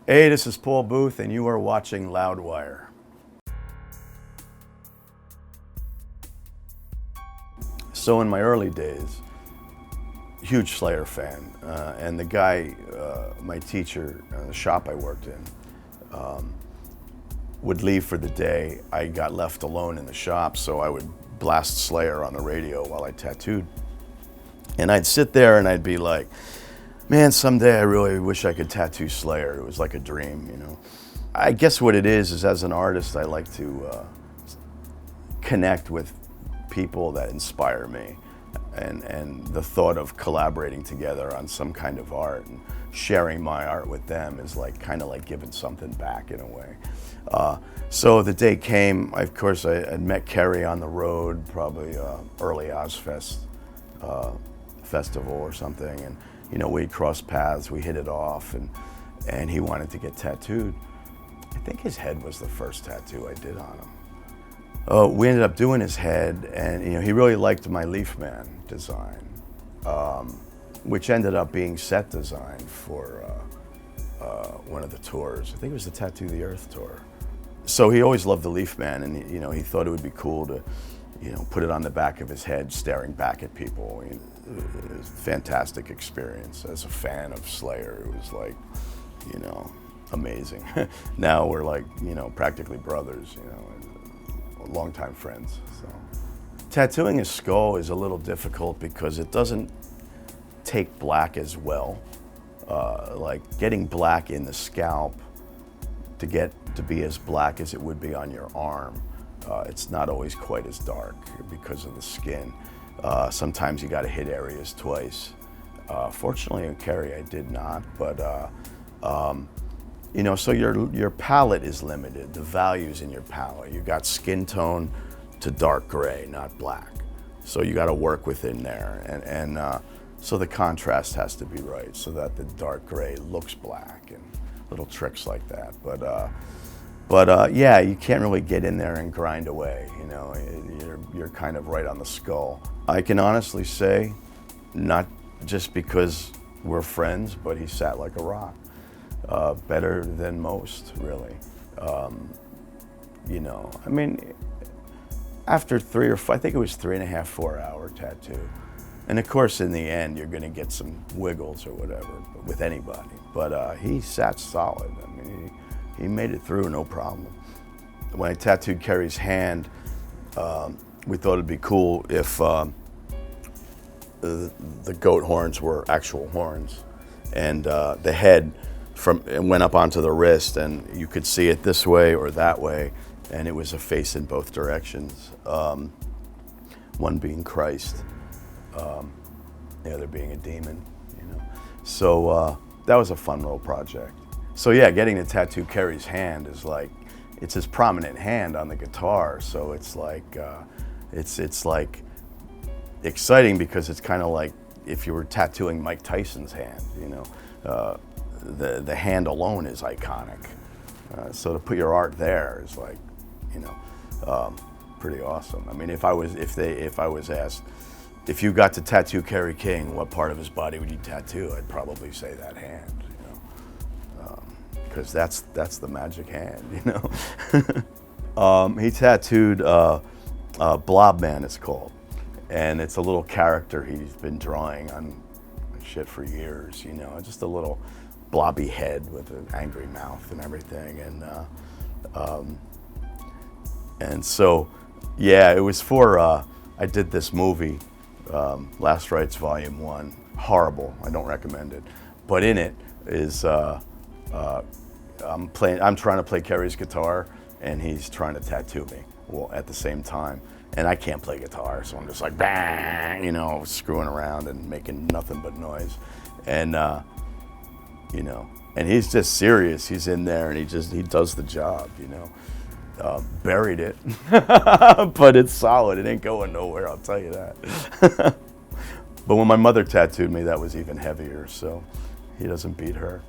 Hey, this is Paul Booth, and you are watching Loudwire. So in my early days, huge Slayer fan, and the guy, my teacher, the shop I worked in, would leave for the day. I got left alone in the shop, so I would blast Slayer on the radio while I tattooed. And I'd sit there and I'd be like, man, someday I really wish I could tattoo Slayer. It was like a dream, you know. I guess what it is as an artist, I like to connect with people that inspire me, and the thought of collaborating together on some kind of art and sharing my art with them is like kind of like giving something back in a way. So the day came. Of course, I had met Kerry on the road, probably early Ozfest festival or something, and you know, we crossed paths, we hit it off, and he wanted to get tattooed. I think his head was the first tattoo I did on him. We ended up doing his head, and you know, he really liked my Leaf Man design, which ended up being set design for one of the tours. I think it was the Tattoo the Earth tour. So he always loved the Leaf Man, and you know, he thought it would be cool to, you know, put it on the back of his head, staring back at people. It was a fantastic experience. As a fan of Slayer, it was like, you know, amazing. Now we're like, you know, practically brothers, you know, and longtime friends. So, tattooing a skull is a little difficult because it doesn't take black as well. Like getting black in the scalp to get to be as black as it would be on your arm. It's not always quite as dark because of the skin. Sometimes you got to hit areas twice. Fortunately in Kerry I did not, but you know, so your palette is limited. The values in your palette. You got skin tone to dark gray, not black. So you got to work within there, and so the contrast has to be right so that the dark gray looks black, and little tricks like that. But yeah, you can't really get in there and grind away, you know, you're kind of right on the skull. I can honestly say, not just because we're friends, but he sat like a rock. Better than most, really. You know, I mean, after I think it was 3.5, 4 hour tattoo. And of course, in the end, you're gonna get some wiggles or whatever with anybody. But he sat solid. I mean, he made it through, no problem. When I tattooed Kerry's hand, we thought it'd be cool if the goat horns were actual horns, and the head went up onto the wrist, and you could see it this way or that way, and it was a face in both directions. One being Christ, the other being a demon, you know. So that was a fun little project. So yeah, getting to tattoo Kerry's hand is like, it's his prominent hand on the guitar, so it's like exciting because it's kind of like if you were tattooing Mike Tyson's hand, you know. The hand alone is iconic. So to put your art there is like, you know, pretty awesome. I mean, if I was asked, if you got to tattoo Kerry King, what part of his body would you tattoo? I'd probably say that hand, you know, because that's the magic hand, you know. He tattooed Blob Man, it's called, and it's a little character he's been drawing on shit for years, you know, just a little blobby head with an angry mouth and everything, and so yeah, it was for I did this movie, Last Rites Volume 1. Horrible, I don't recommend it, but in it is I'm trying to play Kerry's guitar, and he's trying to tattoo me, well, at the same time, and I can't play guitar, so I'm just like bang, you know, screwing around and making nothing but noise, and you know, and he's just serious. He's in there and he does the job, you know. Buried it, but it's solid. It ain't going nowhere, I'll tell you that. But when my mother tattooed me, that was even heavier, so he doesn't beat her.